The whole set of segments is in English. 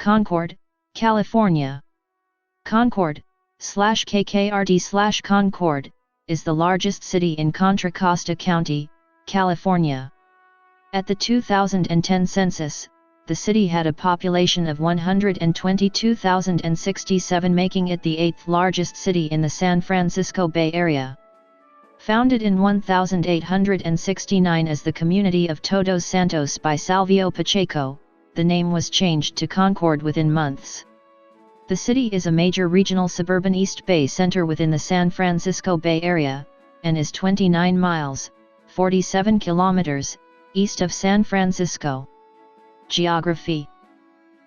Concord, California. Concord/KKRD/Concord is the largest city in Contra Costa County, California. At the 2010 census, the city had a population of 122,067, making it the 8th largest city in the San Francisco Bay Area. Founded in 1869 as the community of Todos Santos by Salvio Pacheco, the name was changed to Concord within months. The city is a major regional suburban East Bay center within the San Francisco Bay Area, and is 29 miles, 47 kilometers, east of San Francisco. Geography: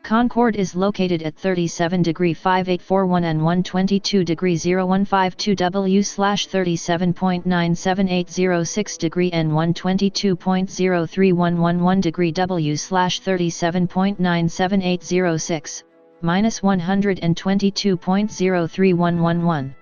Concord is located at 37°5841 and 122°0152 W/37.97806° and 122.03111° W/37.97806, -122.03111.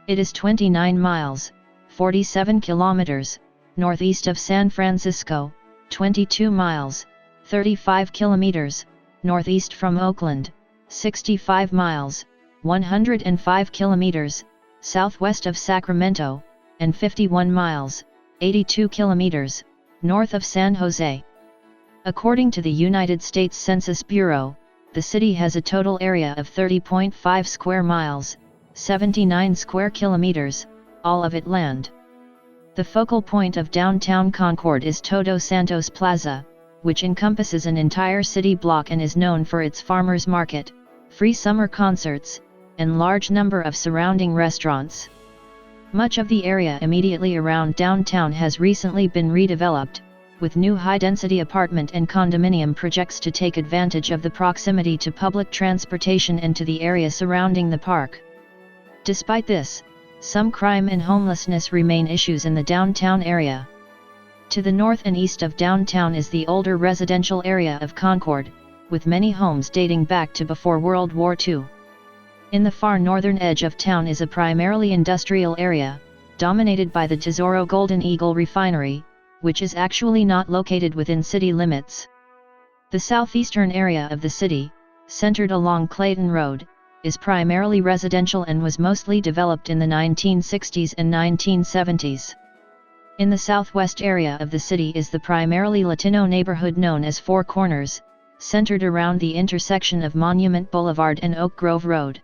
It is 29 miles, 47 kilometers, northeast of San Francisco, 22 miles, 35 kilometers, northeast from Oakland, 65 miles, 105 kilometers, southwest of Sacramento, and 51 miles, 82 kilometers, north of San Jose. According to the United States Census Bureau, the city has a total area of 30.5 square miles, 79 square kilometers, all of it land. The focal point of downtown Concord is Todos Santos Plaza, which encompasses an entire city block and is known for its farmers market, free summer concerts, and large number of surrounding restaurants. Much of the area immediately around downtown has recently been redeveloped, with new high-density apartment and condominium projects to take advantage of the proximity to public transportation and to the area surrounding the park. Despite this, some crime and homelessness remain issues in the downtown area. To the north and east of downtown is the older residential area of Concord, with many homes dating back to before World War II. In the far northern edge of town is a primarily industrial area, dominated by the Tesoro Golden Eagle refinery, which is actually not located within city limits. The southeastern area of the city, centered along Clayton Road, is primarily residential and was mostly developed in the 1960s and 1970s. In the southwest area of the city is the primarily Latino neighborhood known as Four Corners, centered around the intersection of Monument Boulevard and Oak Grove Road.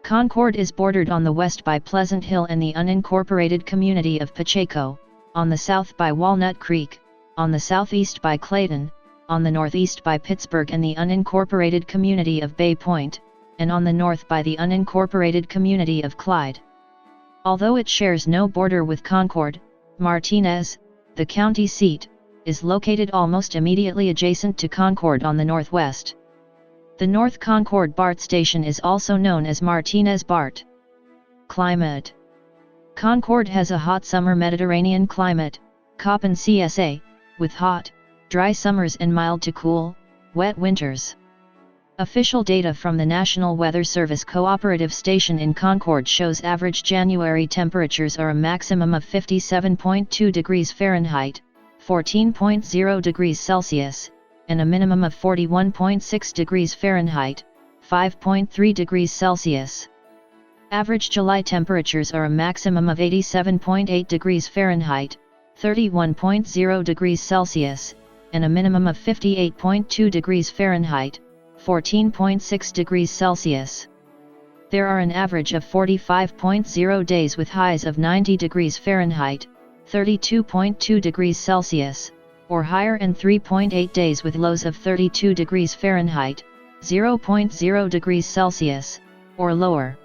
Concord is bordered on the west by Pleasant Hill and the unincorporated community of Pacheco, on the south by Walnut Creek, on the southeast by Clayton, on the northeast by Pittsburgh and the unincorporated community of Bay Point, and on the north by the unincorporated community of Clyde. Although it shares no border with Concord, Martinez, the county seat, is located almost immediately adjacent to Concord on the northwest. The North Concord BART station is also known as Martinez BART. Climate: Concord has a hot summer Mediterranean climate, KON CSA, with hot, dry summers and mild to cool, wet winters. Official data from the National Weather Service Cooperative Station in Concord shows average January temperatures are a maximum of 57.2 degrees Fahrenheit, 14.0 degrees Celsius, and a minimum of 41.6 degrees Fahrenheit, 5.3 degrees Celsius. Average July temperatures are a maximum of 87.8 degrees Fahrenheit, 31.0 degrees Celsius, and a minimum of 58.2 degrees Fahrenheit, 14.6 degrees Celsius. There are an average of 45.0 days with highs of 90 degrees Fahrenheit, 32.2 degrees Celsius, or higher, and 3.8 days with lows of 32 degrees Fahrenheit, 0.0 degrees Celsius, or lower.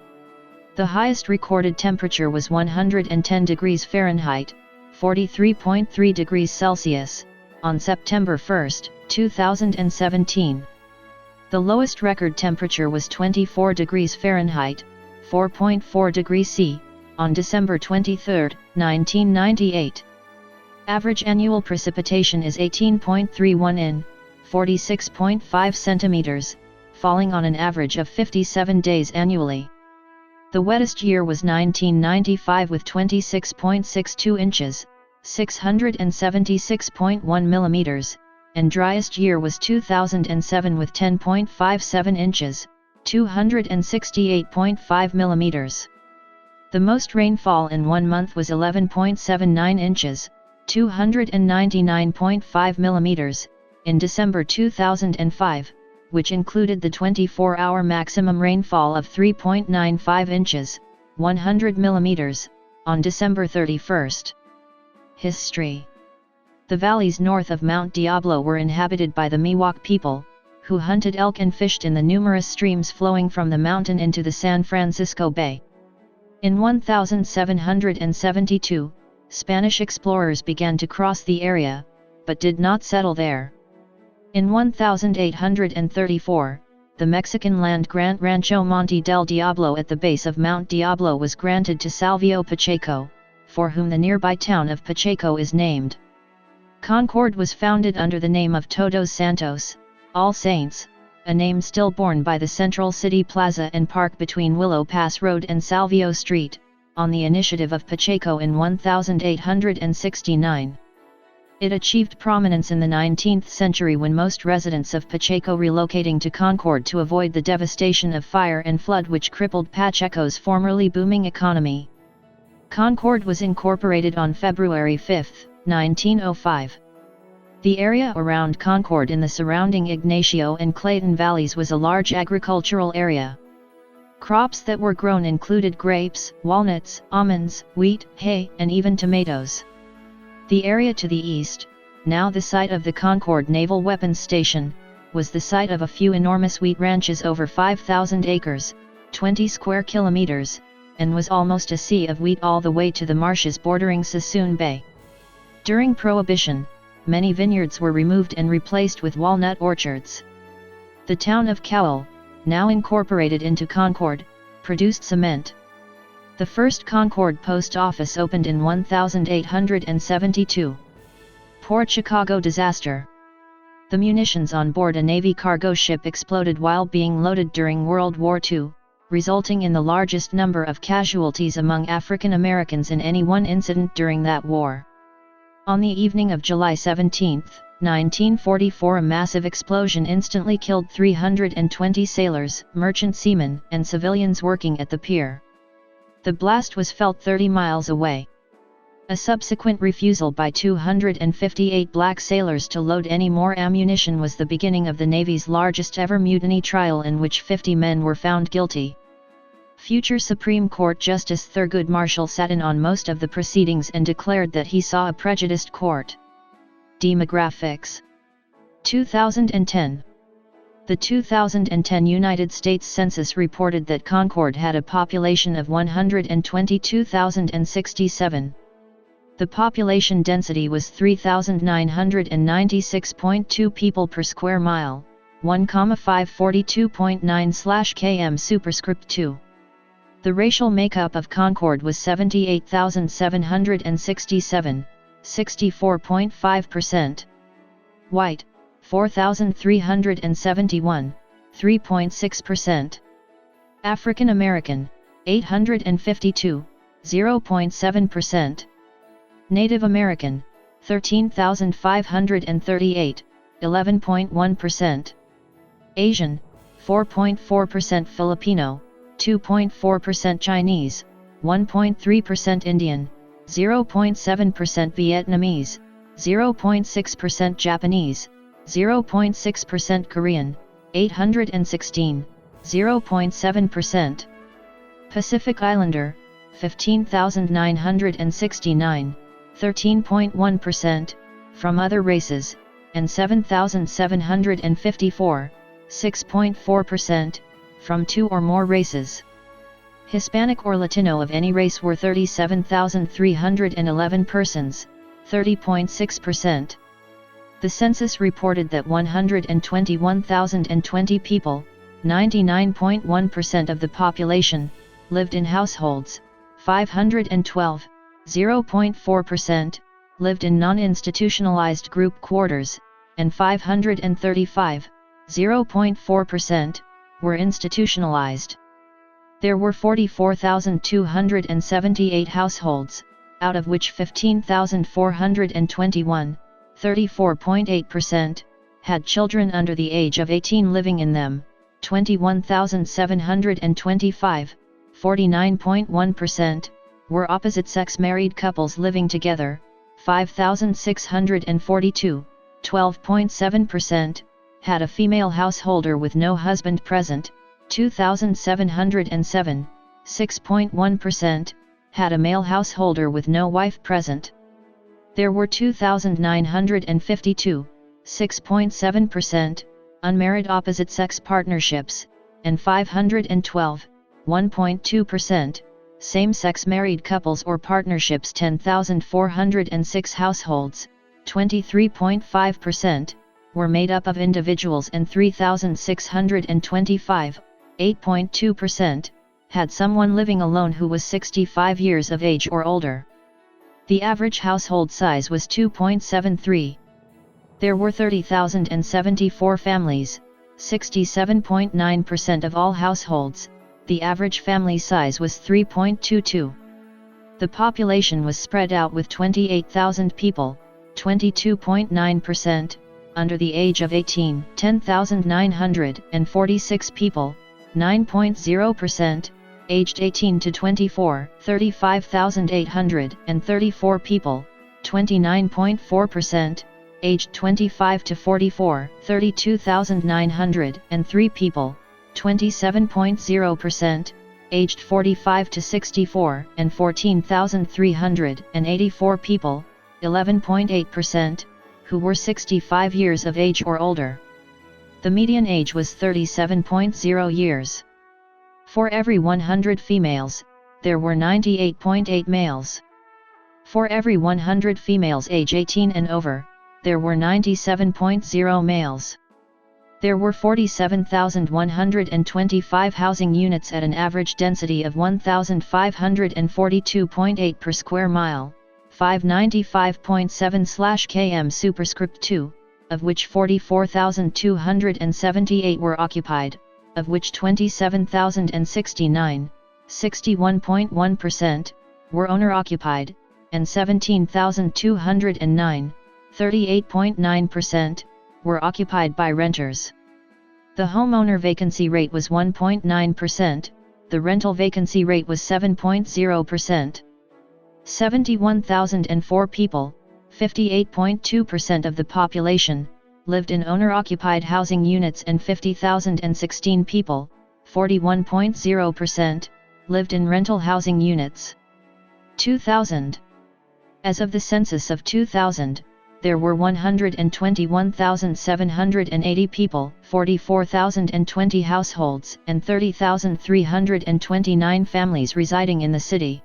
The highest recorded temperature was 110 degrees Fahrenheit, 43.3 degrees Celsius, on September 1, 2017. The lowest record temperature was 24 degrees Fahrenheit, 4.4 degrees C, on December 23, 1998. Average annual precipitation is 18.31 in, 46.5 centimeters, falling on an average of 57 days annually. The wettest year was 1995 with 26.62 inches, 676.1 millimeters, and driest year was 2007 with 10.57 inches, 268.5 millimeters. The most rainfall in 1 month was 11.79 inches, 299.5 millimeters, in December 2005, which included the 24-hour maximum rainfall of 3.95 inches, 100 millimeters, on December 31. History. The valleys north of Mount Diablo were inhabited by the Miwok people, who hunted elk and fished in the numerous streams flowing from the mountain into the San Francisco Bay. In 1772, Spanish explorers began to cross the area, but did not settle there. In 1834, the Mexican land grant Rancho Monte del Diablo at the base of Mount Diablo was granted to Salvio Pacheco, for whom the nearby town of Pacheco is named. Concord was founded under the name of Todos Santos, All Saints, a name still borne by the central city plaza and park between Willow Pass Road and Salvio Street, on the initiative of Pacheco in 1869. It achieved prominence in the 19th century when most residents of Pacheco relocating to Concord to avoid the devastation of fire and flood which crippled Pacheco's formerly booming economy. Concord was incorporated on February 5, 1905. The area around Concord in the surrounding Ignacio and Clayton valleys was a large agricultural area. Crops that were grown included grapes, walnuts, almonds, wheat, hay, and even tomatoes. The area to the east, now the site of the Concord Naval Weapons Station, was the site of a few enormous wheat ranches over 5,000 acres, 20 square kilometers, and was almost a sea of wheat all the way to the marshes bordering Sassoon Bay. During Prohibition, many vineyards were removed and replaced with walnut orchards. The town of Cowell, now incorporated into Concord, produced cement. The first Concord post office opened in 1872. Port Chicago disaster. The munitions on board a Navy cargo ship exploded while being loaded during World War II, resulting in the largest number of casualties among African Americans in any one incident during that war. On the evening of July 17, 1944, a massive explosion instantly killed 320 sailors, merchant seamen, and civilians working at the pier. The blast was felt 30 miles away. A subsequent refusal by 258 black sailors to load any more ammunition was the beginning of the Navy's largest ever mutiny trial, in which 50 men were found guilty. Future Supreme Court Justice Thurgood Marshall sat in on most of the proceedings and declared that he saw a prejudiced court. Demographics. 2010. The 2010 United States Census reported that Concord had a population of 122,067. The population density was 3,996.2 people per square mile, 1,542.9/km superscript 2. The racial makeup of Concord was 78,767, 64.5%. White, 4,371, 3.6%. African American, 852, 0.7%. Native American, 13,538, 11.1%. Asian, 4.4%. Filipino, 2.4%. Chinese, 1.3%. Indian, 0.7%. Vietnamese, 0.6%. Japanese, 0.6%. Korean, 816, 0.7%. Pacific Islander, 15,969, 13.1%, from other races, and 7,754, 6.4%, from 2 or more races. Hispanic or Latino of any race were 37,311 persons, 30.6%. The census reported that 121,020 people, 99.1% of the population, lived in households, 512, 0.4%, lived in non-institutionalized group quarters, and 535, 0.4%, were institutionalized. There were 44,278 households, out of which 15,421, 34.8%, had children under the age of 18 living in them, 21,725, 49.1%, were opposite-sex married couples living together, 5,642, 12.7%, had a female householder with no husband present, 2,707, 6.1%, had a male householder with no wife present. There were 2,952, 6.7%, unmarried opposite-sex partnerships, and 512, 1.2%, same-sex married couples or partnerships. 10,406 households, 23.5%, were made up of individuals, and 3,625, 8.2%, had someone living alone who was 65 years of age or older. The average household size was 2.73. There were 30,074 families, 67.9% of all households. The average family size was 3.22. The population was spread out with 28,000 people, 22.9%, under the age of 18, 10,946 people, 9.0%, aged 18 to 24, 35,834 people, 29.4%, aged 25 to 44, 32,903 people, 27.0%, aged 45 to 64, and 14,384 people, 11.8%, who were 65 years of age or older. The median age was 37.0 years. For every 100 females, there were 98.8 males. For every 100 females age 18 and over, there were 97.0 males. There were 47,125 housing units at an average density of 1,542.8 per square mile, 595.7/km superscript 2, of which 44,278 were occupied, of which 27,069, 61.1%, were owner-occupied, and 17,209, 38.9%, were occupied by renters. The homeowner vacancy rate was 1.9%, the rental vacancy rate was 7.0%. 71,004 people, 58.2% of the population, lived in owner-occupied housing units, and 50,016 people, 41.0%, lived in rental housing units. 2000. As of the census of 2000, there were 121,780 people, 44,020 households, and 30,329 families residing in the city.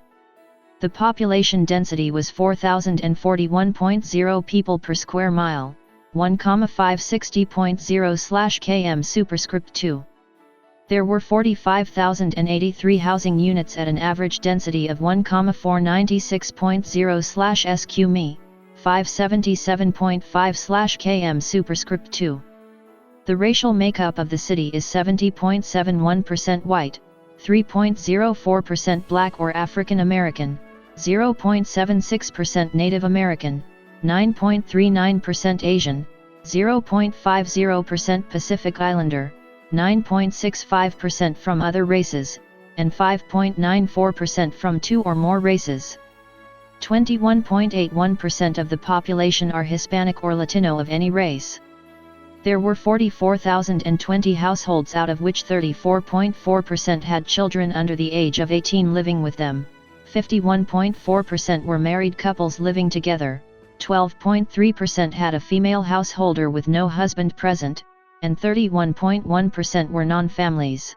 The population density was 4,041.0 people per square mile, 1,560.0/km superscript 2. There were 45,083 housing units at an average density of 1,496.0/sq mi, 577.5/km superscript 2. The racial makeup of the city is 70.71% white, 3.04% black or African American, 0.76% Native American, 9.39% Asian, 0.50% Pacific Islander, 9.65% from other races, and 5.94% from two or more races. 21.81% of the population are Hispanic or Latino of any race. There were 44,020 households, out of which 34.4% had children under the age of 18 living with them, 51.4% were married couples living together, 12.3% had a female householder with no husband present, and 31.1% were non-families.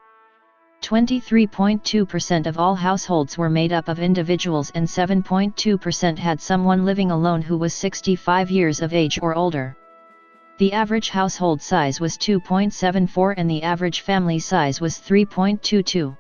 23.2% of all households were made up of individuals, and 7.2% had someone living alone who was 65 years of age or older. The average household size was 2.74 and the average family size was 3.22.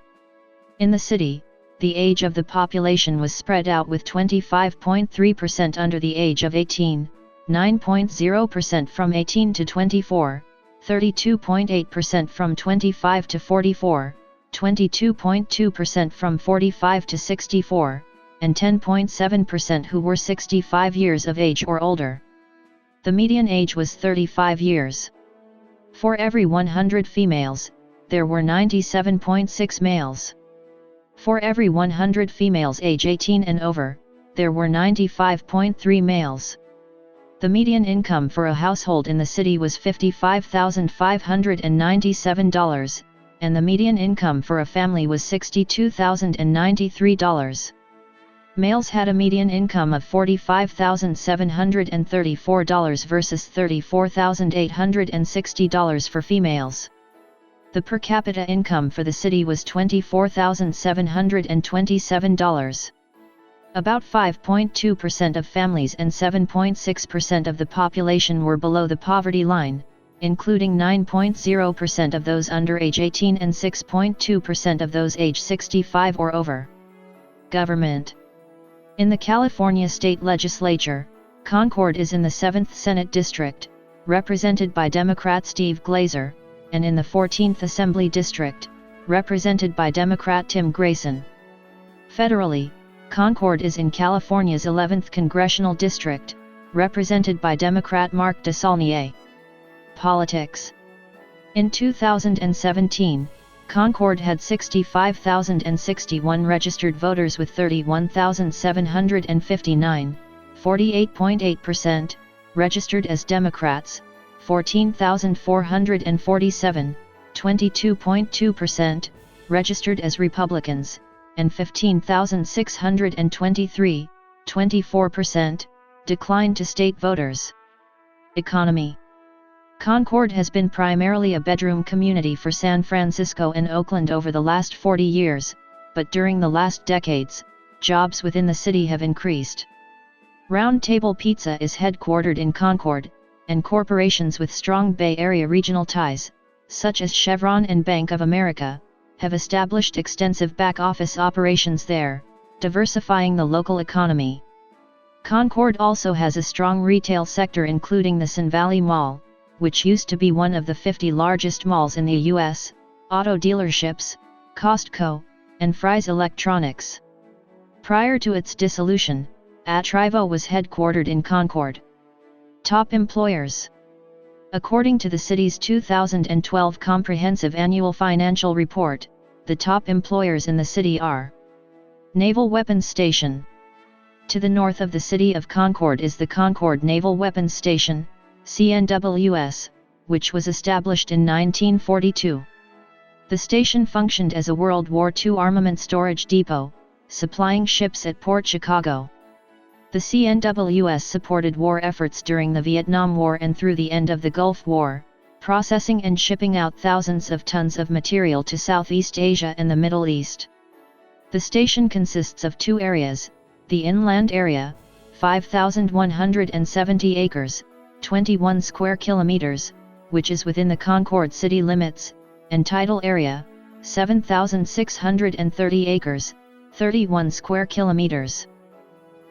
In the city, the age of the population was spread out with 25.3% under the age of 18, 9.0% from 18 to 24, 32.8% from 25 to 44, 22.2% from 45 to 64, and 10.7% who were 65 years of age or older. The median age was 35 years. For every 100 females, there were 97.6 males. For every 100 females age 18 and over, there were 95.3 males. The median income for a household in the city was $55,597, and the median income for a family was $62,093. Males had a median income of $45,734 versus $34,860 for females. The per capita income for the city was $24,727. About 5.2% of families and 7.6% of the population were below the poverty line, including 9.0% of those under age 18 and 6.2% of those age 65 or over. Government. In the California State Legislature, Concord is in the 7th Senate District, represented by Democrat Steve Glazer, and in the 14th Assembly District, represented by Democrat Tim Grayson. Federally, Concord is in California's 11th Congressional District, represented by Democrat Mark DeSaulnier. Politics. In 2017, Concord had 65,061 registered voters with 31,759, 48.8%, registered as Democrats, 14,447, 22.2%, registered as Republicans, and 15,623, 24%, declined to state voters. Economy. Concord has been primarily a bedroom community for San Francisco and Oakland over the last 40 years, but during the last decades, jobs within the city have increased. Round Table Pizza is headquartered in Concord, and corporations with strong Bay Area regional ties, such as Chevron and Bank of America, have established extensive back-office operations there, diversifying the local economy. Concord also has a strong retail sector including the Sun Valley Mall, which used to be one of the 50 largest malls in the U.S., auto dealerships, Costco, and Fry's Electronics. Prior to its dissolution, Atrivo was headquartered in Concord. Top employers. According to the city's 2012 Comprehensive Annual Financial Report, the top employers in the city are Naval Weapons Station. To the north of the city of Concord is the Concord Naval Weapons Station, CNWS, which was established in 1942. The station functioned as a World War II armament storage depot, supplying ships at Port Chicago. The CNWS supported war efforts during the Vietnam War and through the end of the Gulf War, processing and shipping out thousands of tons of material to Southeast Asia and the Middle East. The station consists of two areas: the inland area, 5,170 acres, 21 square kilometers, which is within the Concord city limits, and tidal area, 7,630 acres, 31 square kilometers.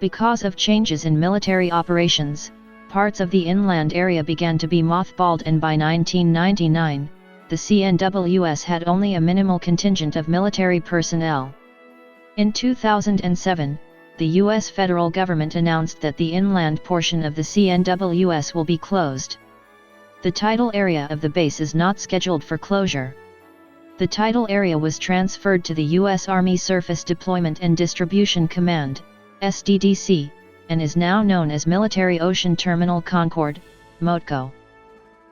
Because of changes in military operations, parts of the inland area began to be mothballed, and by 1999, the CNWS had only a minimal contingent of military personnel. In 2007, the U.S. federal government announced that the inland portion of the CNWS will be closed. The tidal area of the base is not scheduled for closure. The tidal area was transferred to the U.S. Army Surface Deployment and Distribution Command, SDDC, and is now known as Military Ocean Terminal Concord, MOTCO.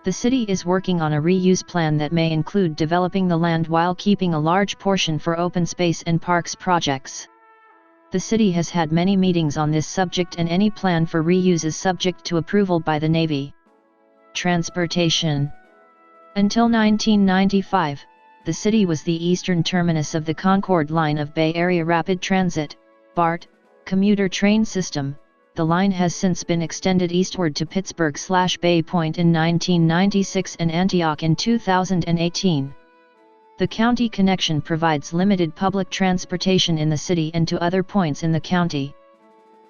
The city is working on a reuse plan that may include developing the land while keeping a large portion for open space and parks projects. The city has had many meetings on this subject, and any plan for reuse is subject to approval by the Navy. Transportation. Until 1995, the city was the eastern terminus of the Concord line of Bay Area Rapid Transit, BART, commuter train system. The line has since been extended eastward to Pittsburgh/Bay Point in 1996 and Antioch in 2018. The county connection provides limited public transportation in the city and to other points in the county.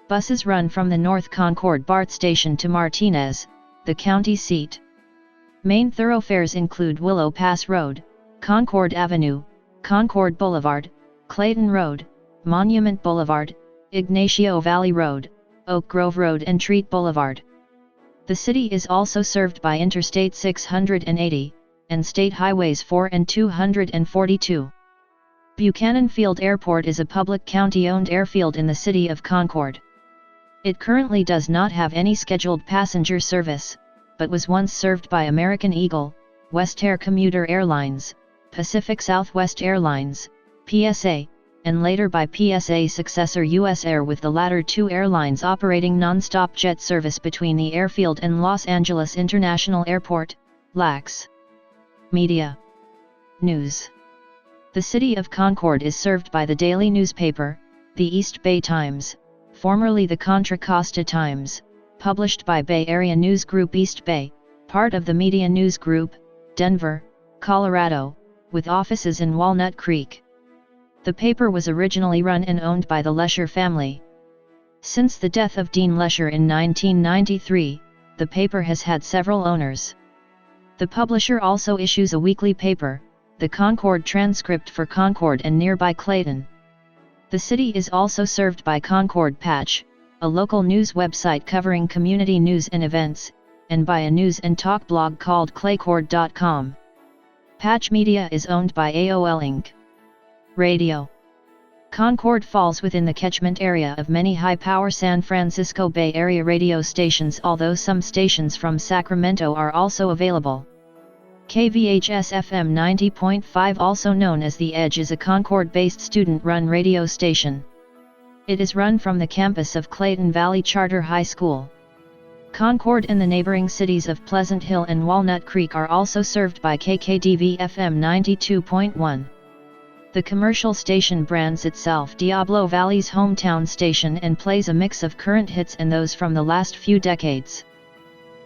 Buses run from the North Concord BART station to Martinez, the county seat. Main thoroughfares include Willow Pass Road, Concord Avenue, Concord Boulevard, Clayton Road, Monument Boulevard, Ignacio Valley Road, Oak Grove Road and Treat Boulevard. The city is also served by Interstate 680, and State Highways 4 and 242. Buchanan Field Airport is a public county-owned airfield in the city of Concord. It currently does not have any scheduled passenger service, but was once served by American Eagle, Westair Commuter Airlines, Pacific Southwest Airlines, PSA, and later by PSA successor US Air, with the latter two airlines operating non-stop jet service between the airfield and Los Angeles International Airport, LAX. Media. News. The city of Concord is served by the daily newspaper, the East Bay Times, formerly the Contra Costa Times, published by Bay Area News Group East Bay, part of the Media News Group, Denver, Colorado, with offices in Walnut Creek. The paper was originally run and owned by the Lesher family. Since the death of Dean Lesher in 1993, the paper has had several owners. The publisher also issues a weekly paper, the Concord Transcript for Concord and nearby Clayton. The city is also served by Concord Patch, a local news website covering community news and events, and by a news and talk blog called ckord.com. Patch Media is owned by AOL Inc. Radio. Concord falls within the catchment area of many high-power San Francisco Bay Area radio stations, although some stations from Sacramento are also available. KVHS-FM 90.5, also known as The Edge, is a Concord-based student-run radio station. It is run from the campus of Clayton Valley Charter High School. Concord and the neighboring cities of Pleasant Hill and Walnut Creek are also served by KKDV-FM 92.1. The commercial station brands itself Diablo Valley's hometown station and plays a mix of current hits and those from the last few decades.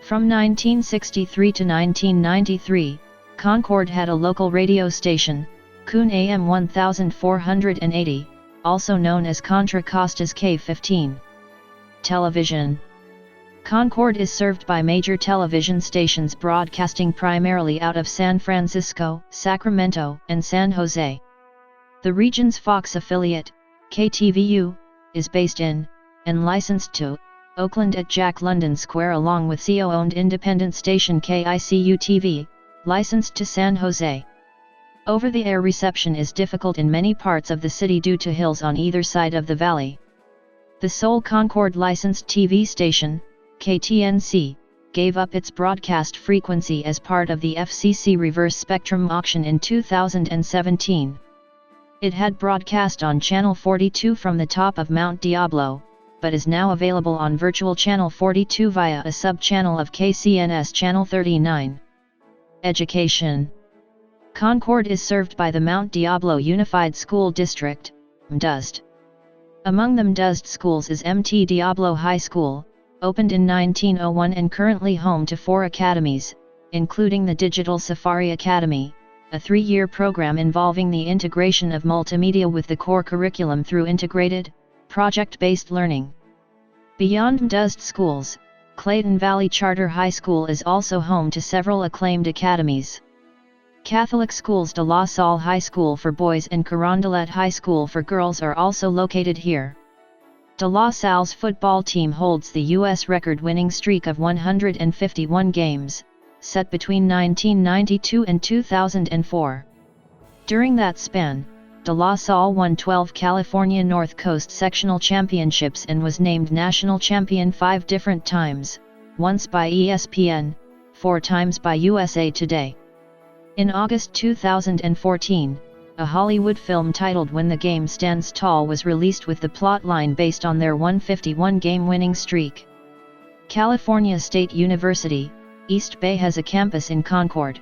From 1963 to 1993, Concord had a local radio station, KON AM 1480, also known as Contra Costa's K15. Television. Concord is served by major television stations broadcasting primarily out of San Francisco, Sacramento, and San Jose. The region's Fox affiliate, KTVU, is based in, and licensed to, Oakland at Jack London Square, along with CO-owned independent station KICU-TV, licensed to San Jose. Over-the-air reception is difficult in many parts of the city due to hills on either side of the valley. The sole Concord licensed TV station, KTNC, gave up its broadcast frequency as part of the FCC reverse spectrum auction in 2017. It had broadcast on Channel 42 from the top of Mount Diablo, but is now available on Virtual Channel 42 via a sub-channel of KCNS Channel 39. Education. Concord is served by the Mount Diablo Unified School District, MDUSD. Among the MDUSD schools is MT Diablo High School, opened in 1901 and currently home to 4 academies, including the Digital Safari Academy, a 3-year program involving the integration of multimedia with the core curriculum through integrated, project-based learning. Beyond MDUSD schools, Clayton Valley Charter High School is also home to several acclaimed academies. Catholic schools De La Salle High School for boys and Carondelet High School for girls are also located here. De La Salle's football team holds the U.S. record-winning streak of 151 games, set between 1992 and 2004. During that span, De La Salle won 12 California North Coast sectional championships and was named national champion 5 different times, once by ESPN, 4 times by USA Today. In August 2014, a Hollywood film titled When the Game Stands Tall was released with the plotline based on their 151-game winning streak. California State University, East Bay has a campus in Concord.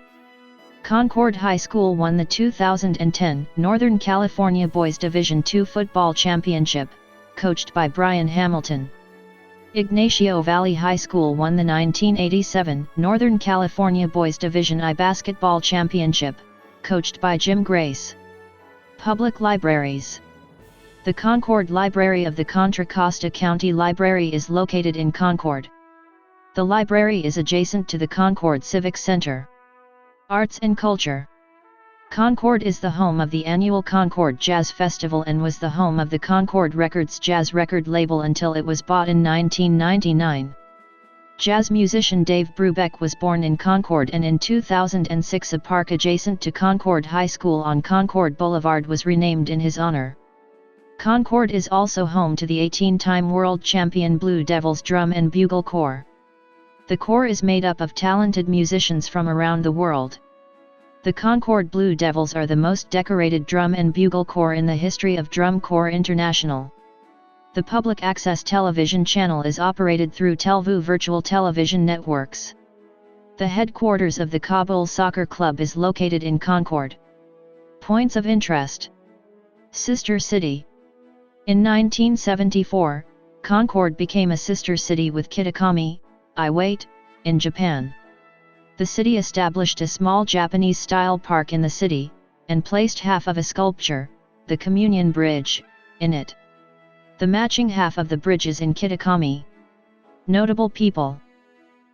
Concord High School won the 2010 Northern California Boys Division II Football Championship, coached by Brian Hamilton. Ignacio Valley High School won the 1987 Northern California Boys Division I Basketball Championship, coached by Jim Grace. Public libraries. The Concord Library of the Contra Costa County Library is located in Concord. The library is adjacent to the Concord Civic Center. Arts and culture. Concord is the home of the annual Concord Jazz Festival and was the home of the Concord Records jazz record label until it was bought in 1999. Jazz musician Dave Brubeck was born in Concord, and in 2006 a park adjacent to Concord High School on Concord Boulevard was renamed in his honor. Concord is also home to the 18-time world champion Blue Devils Drum and Bugle Corps. The Corps is made up of talented musicians from around the world. The Concord Blue Devils are the most decorated drum and bugle corps in the history of Drum Corps International. The public access television channel is operated through Telvu Virtual Television Networks. The headquarters of the Kabul Soccer Club is located in Concord. Points of interest. Sister city. In 1974, Concord became a sister city with Kitakami, Iwate, in Japan. The city established a small Japanese-style park in the city, and placed half of a sculpture, the Communion Bridge, in it. The matching half of the bridge is in Kitakami. Notable people.